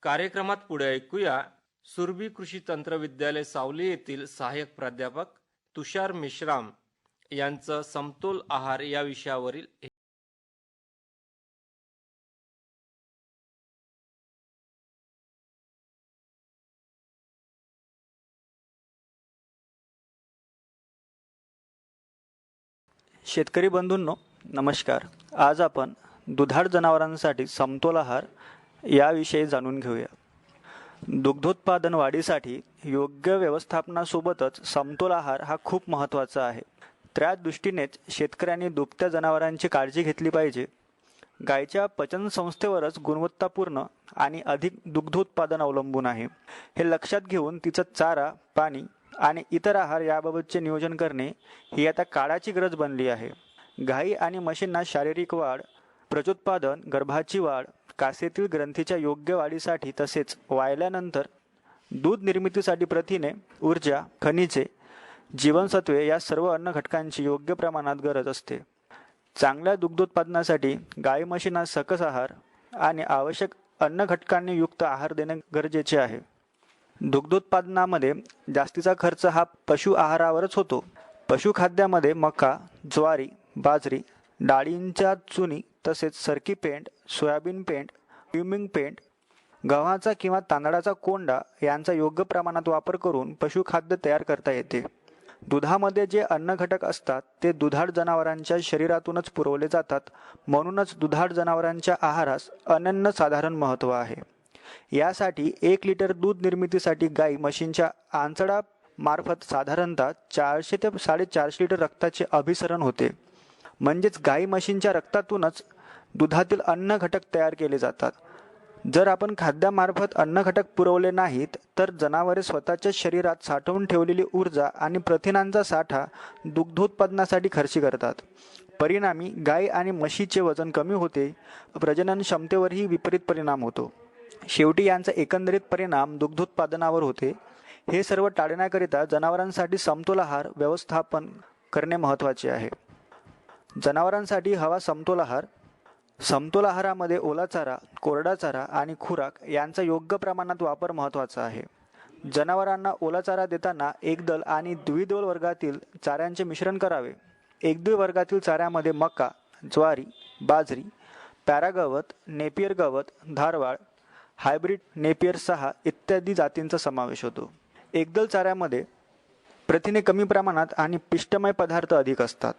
कार्यक्रमात पुढे ऐकूया सुरभी कृषी तंत्रविद्यालय सावली येथील सहाय्यक प्राध्यापक तुषार मेश्राम यांचं समतोल आहार या विषयावरील शेतकरी बंधूंनो नमस्कार. आज आपण दुधाळ जनावरांसाठी समतोल आहार याविषयी जाणून घेऊया. दुग्धोत्पादन वाढीसाठी योग्य व्यवस्थापनासोबतच समतोल आहार हा खूप महत्त्वाचा आहे. त्या दृष्टीनेच शेतकऱ्यांनी दुभत्या जनावरांची काळजी घेतली पाहिजे. गायीच्या पचनसंस्थेवरच गुणवत्तापूर्ण आणि अधिक दुग्धोत्पादन अवलंबून आहे. हे लक्षात घेऊन तिचं चारा, पाणी आणि इतर आहार याबाबतचे नियोजन करणे ही आता काळाची गरज बनली आहे. गायी आणि म्हशींना शारीरिक वाढ, प्रजोत्पादन, गर्भाची वाढ, कासेतील ग्रंथीच्या योग्य वाढीसाठी तसेच वाळल्यानंतर दूध निर्मितीसाठी प्रथिने, ऊर्जा, खनिजे, जीवनसत्वे या सर्व अन्न घटकांची योग्य प्रमाणात गरज असते. चांगल्या दुग्धोत्पादनासाठी गाई म्हशींना सकस आहार आणि आवश्यक अन्न घटकांनी युक्त आहार देणे गरजेचे आहे. दुग्धोत्पादनामध्ये जास्तीचा खर्च हा पशु आहारावरच होतो. पशुखाद्यामध्ये मका, ज्वारी, बाजरी, डाळींच्या चुनी तसेच सरकी पेंड, सोयाबीन पेंड, ट्युमिंग पेंड, गव्हाचा किंवा तांदळाचा कोंडा यांचा योग्य प्रमाणात वापर करून पशुखाद्य तयार करता येते. दुधामध्ये जे अन्न घटक असतात ते दुधाळ जनावरांच्या शरीरातूनच पुरवले जातात. म्हणूनच दुधाळ जनावरांच्या आहारास अनन्यसाधारण महत्त्व आहे. यासाठी 1 लिटर दूध निर्मितीसाठी गाई म्हशींच्या आंचडा मार्फत साधारणतः 400 ते 450 लिटर रक्ताचे अभिसरण होते. म्हणजेच गाई म्हशींच्या रक्तातूनच दुधातील अन्न घटक तयार केले जातात. जर आपण खाद्यामार्फत अन्न घटक पुरवले नाहीत तर जनावरे स्वतःच्या शरीरात साठवून ठेवलेली ऊर्जा आणि प्रथिनांचा साठा दुग्धोत्पादनासाठी खर्ची करतात. परिणामी गाय आणि म्हशीचे वजन कमी होते. प्रजनन क्षमतेवरही विपरीत परिणाम होतो. शेवटी यांचा एकंदरीत परिणाम दुग्धोत्पादनावर होते. हे सर्व टाळण्याकरिता जनावरांसाठी समतोल आहार व्यवस्थापन करणे महत्त्वाचे आहे. जनावरांसाठी हवा समतोल आहार. समतोल आहारामध्ये ओला चारा, कोरडा चारा आणि खुराक यांचा योग्य प्रमाणात वापर महत्त्वाचा आहे. जनावरांना ओला चारा देताना एकदल आणि द्विदल वर्गातील चाऱ्यांचे मिश्रण करावे. एकदल वर्गातील चाऱ्यामध्ये मका, ज्वारी, बाजरी, पॅरागवत, नेपियर गवत, धारवाळ, हायब्रिड नेपियर 6 इत्यादी जातींचा समावेश होतो. एकदल चाऱ्यामध्ये प्रथिने कमी प्रमाणात आणि पिष्टमय पदार्थ अधिक असतात.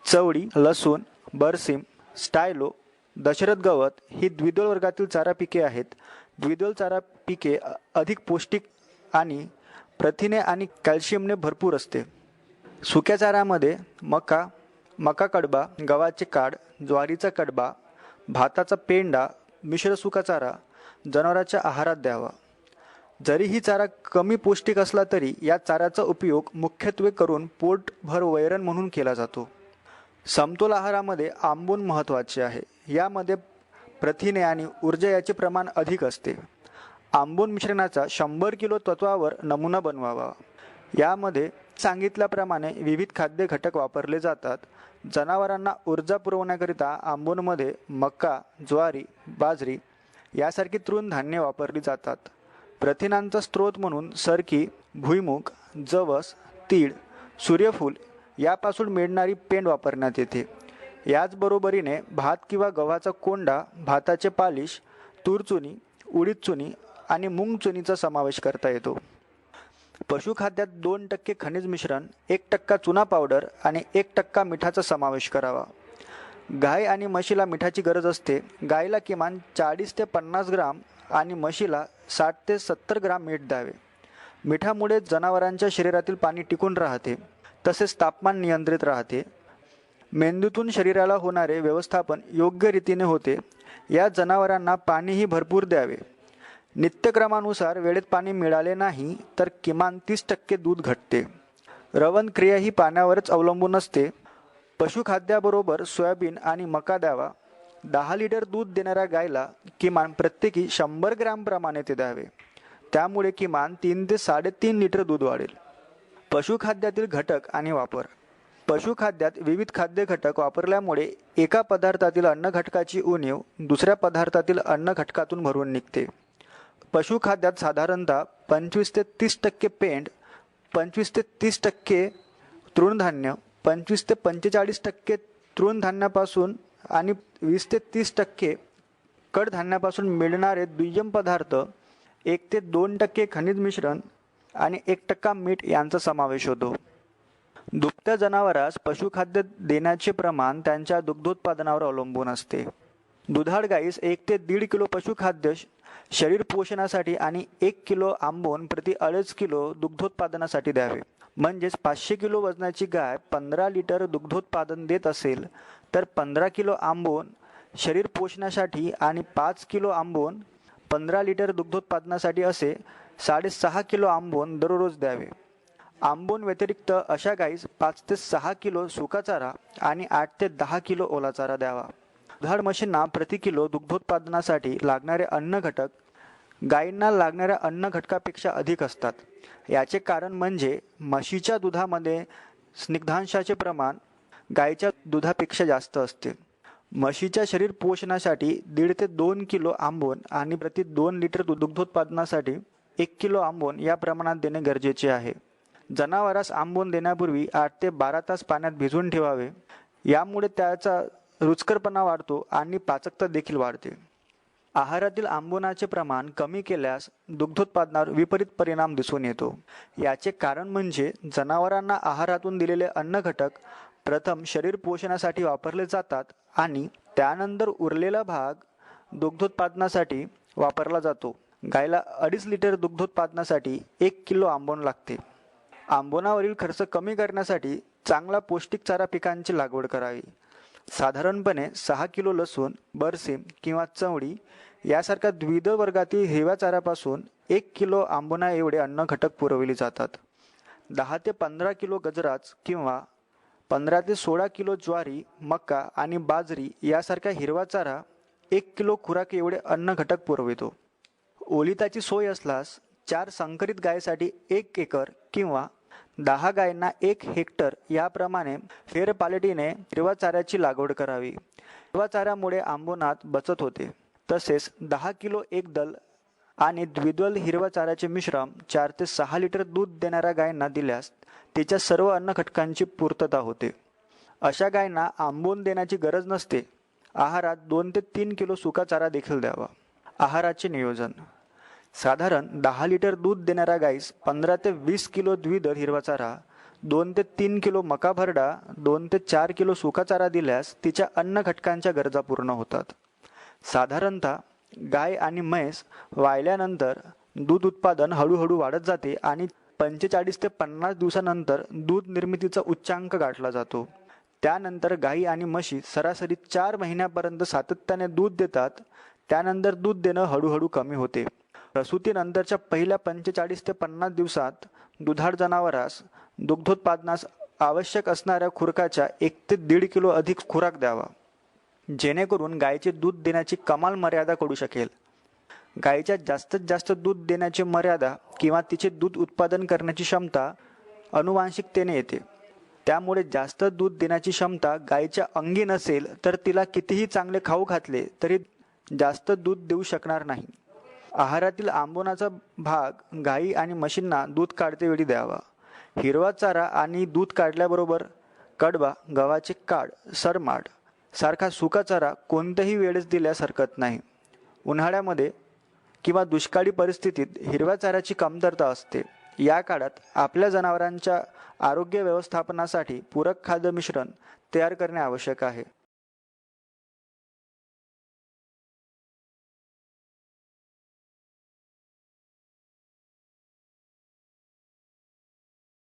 चवडी, लसूण, बरसीम, स्टायलो, दशरथ गवत ही द्विदल वर्गातील चारा पिके आहेत. द्विदल चारा पिके अधिक पौष्टिक आणि प्रथिने आणि कॅल्शियमने भरपूर असते. सुक्या चाऱ्यामध्ये मका, मका कडबा, गव्हाचे काड, ज्वारीचा कडबा, भाताचा पेंडा, मिश्र सुका चारा जनावरांच्या आहारात द्यावा. जरीही चारा कमी पौष्टिक असला तरी या चाऱ्याचा उपयोग मुख्यत्वे करून पोटभर वैरण म्हणून केला जातो. समतोल आहारामध्ये आंबून महत्त्वाचे आहे. यामध्ये प्रथिने आणि ऊर्जा याचे प्रमाण अधिक असते. आंबून मिश्रणाचा 100 किलो तत्वावर नमुना बनवावा. यामध्ये सांगितल्याप्रमाणे विविध खाद्य घटक वापरले जातात. जनावरांना ऊर्जा पुरवण्याकरिता आंबूनमध्ये मका, ज्वारी, बाजरी यासारखी तृणधान्ये वापरली जातात. प्रथिनांचा स्रोत म्हणून सरकी, भुईमूग, जवस, तीळ, सूर्यफूल यापासून मिळणारी पेंड वापरण्यात येते. याचबरोबरीने भात किंवा गव्हाचा कोंडा, भाताचे पालिश, तूर चुनी, उडीद चुनी आणि मूग चुनीचा समावेश करता येतो. पशुखाद्यात 2% खनिज मिश्रण, 1% चुना पावडर आणि 1% मिठाचा समावेश करावा. गाय आणि म्हशीला मिठाची गरज असते. गायीला किमान 40 ते 50 ग्राम आणि म्हशीला 60 ते 70 ग्राम मीठ द्यावे. मिठामुळे जनावरांच्या शरीरातील पाणी टिकून राहते तसेच तापमान नियंत्रित राहते. मेंदूतून शरीराला होणारे व्यवस्थापन योग्य रीतीने होते. या जनावरांना पाणीही भरपूर द्यावे. नित्यक्रमानुसार वेळेत पाणी मिळाले नाही तर किमान 30% दूध घटते. रवण क्रिया ही पाण्यावरच अवलंबून असते. पशुखाद्याबरोबर सोयाबीन आणि मका द्यावा. 10 लिटर दूध देणाऱ्या गायला किमान प्रत्येकी 100 ग्रॅम प्रमाणे ते द्यावे. त्यामुळे किमान 3 ते 3.5 लिटर दूध वाढेल. पशुखाद्यातील घटक आणि वापर. पशुखाद्यात विविध खाद्य घटक वापरल्यामुळे एका पदार्थातील अन्न घटकाची उणीव दुसऱ्या पदार्थातील अन्न घटकातून भरून निघते. पशुखाद्यात साधारणतः 25 ते 30% पेंड, 25 ते 30% तृणधान्य, 25 ते 45% तृणधान्यापासून आणि 20 ते 30% कडधान्यापासून मिळणारे दुय्यम पदार्थ, 1 ते 2% खनिज मिश्रण आणि 1% मीठ यांचा समावेश होतो. दुभत्या जनावरास पशुखाद्य देण्याचे प्रमाण त्यांच्या दुग्धोत्पादनावर अवलंबून असते. दुधाळ गाईस 1 ते 1.5 किलो पशुखाद्य शरीर पोषणासाठी आणि 1 किलो आंबोन प्रति 2.5 किलो दुग्धोत्पादनासाठी द्यावे. म्हणजेच 500 किलो वजनाची गाय 15 लिटर दुग्धोत्पादन देत असेल तर 15 किलो आंबोन शरीर पोषणासाठी आणि 5 किलो आंबोन 15 लिटर दुग्धोत्पादनासाठी असे 6.5 किलो आंबोन दररोज द्यावे. आंबोन व्यतिरिक्त अशा गाईस 5 ते 6 किलो सुका चारा आणि 8 ते 10 किलो ओला चारा द्यावा. दुधाळ म्हशींना प्रति किलो दुग्धोत्पादनासाठी लागणारे अन्न घटक गायींना लागणाऱ्या अन्न घटकापेक्षा अधिक असतात. याचे कारण म्हणजे म्हशीच्या दुधामध्ये स्निग्धांशाचे प्रमाण गायीच्या दुधापेक्षा जास्त असते. म्हशीच्या शरीर पोषणासाठी 1.5 ते 2 किलो आंबोन आणि प्रति 2 लिटर दुग्धोत्पादनासाठी 1 किलो आंबोन या प्रमाणात देणे गरजेचे आहे. जनावरास आंबोन देण्यापूर्वी 8 ते 12 तास पाण्यात भिजवून ठेवावे. यामुळे त्याचा रुचकरपणा वाढतो आणि पाचकता देखील वाढते. आहारातील आंबोनाचे प्रमाण कमी केल्यास दुग्धोत्पादनावर विपरीत परिणाम दिसून येतो. याचे कारण म्हणजे जनावरांना आहारातून दिलेले अन्न घटक प्रथम शरीर पोषणासाठी वापरले जातात आणि त्यानंतर उरलेला भाग दुग्धोत्पादनासाठी वापरला जातो. गायला 2.5 लिटर दुग्धोत्पादनासाठी 1 किलो आंबोन लागते. आंबोनावरील खर्च कमी करण्यासाठी चांगला पौष्टिक चारा पिकांची लागवड करावी. साधारणपणे 6 किलो लसूण, बरसीम किंवा चवळी यासारख्या द्विदळ वर्गातील हिरव्या चाऱ्यापासून 1 किलो आंबोना एवढे अन्न घटक पुरवले जातात. 10 ते 15 किलो गजराच किंवा 15 ते 16 किलो ज्वारी, मका आणि बाजरी यासारख्या हिरवा चारा 1 किलो खुराक एवढे अन्न घटक पुरवितो. ओलिताची सोय असल्यास 4 संकरित गायीसाठी 1 एकर किंवा 10 गायींना 1 हेक्टर याप्रमाणे फेरपालटीने हिरवा चाऱ्याची लागवड करावी. हिरवा चाऱ्यामुळे आंबोनात बचत होते. तसेच 10 किलो एकदल आणि द्विदल हिरवा चाऱ्याचे मिश्रण 4 ते 6 लिटर दूध देणाऱ्या गायींना दिल्यास तिच्या सर्व अन्न घटकांची पूर्तता होते. अशा गायींना आंबोन देण्याची गरज नसते. आहारात 2 ते 3 किलो सुका चारा देखील द्यावा. आहाराचे नियोजन: साधारण 10 लिटर दूध देणाऱ्या गायीस 15 ते 20 किलो द्विदल हिरवा चारा, 2 ते 3 किलो मका भरडा, 2 ते 4 किलो सुका चारा दिल्यास तिच्या अन्न घटकांच्या गरजा पूर्ण होतात. साधारणतः गाय आणि म्हैस वाळल्यानंतर दूध उत्पादन हळूहळू वाढत जाते आणि 45 ते 50 दिवसानंतर दूध निर्मितीचा उच्चांक गाठला जातो. त्यानंतर गायी आणि म्हशी सरासरी 4 महिन्यापर्यंत सातत्याने दूध देतात. त्यानंतर दूध देणं हळूहळू कमी होते. प्रसूतीनंतरच्या पहिल्या 45 ते 50 दिवसात दुधाळ जनावरास दुग्धोत्पादनास आवश्यक असणाऱ्या खुराकाच्या 1 ते 1.5 किलो अधिक खुराक द्यावा, जेणेकरून गायीचे दूध देण्याची कमाल मर्यादा कळू शकेल. गायीच्या जास्तीत जास्त दूध देण्याची मर्यादा किंवा तिचे दूध उत्पादन करण्याची क्षमता अनुवांशिकतेने येते. त्यामुळे जास्त दूध देण्याची क्षमता गायीच्या अंगी नसेल तर तिला कितीही चांगले खाऊ घातले तरी जास्त दूध देऊ शकणार नाही. आहारातील आंबोनाचा भाग गायी आणि म्हशींना दूध काढतेवेळी द्यावा. हिरवा चारा आणि दूध काढल्याबरोबर कडबा, गव्हाचे काड, सरमाड सारखा सुका चारा कोणत्याही वेळेस दिल्यास हरकत नाही. उन्हाळ्यामध्ये किंवा दुष्काळी परिस्थितीत हिरव्या चाऱ्याची कमतरता असते. या काळात आपल्या जनावरांच्या आरोग्य व्यवस्थापनासाठी पूरक खाद्य मिश्रण तयार करणे आवश्यक आहे.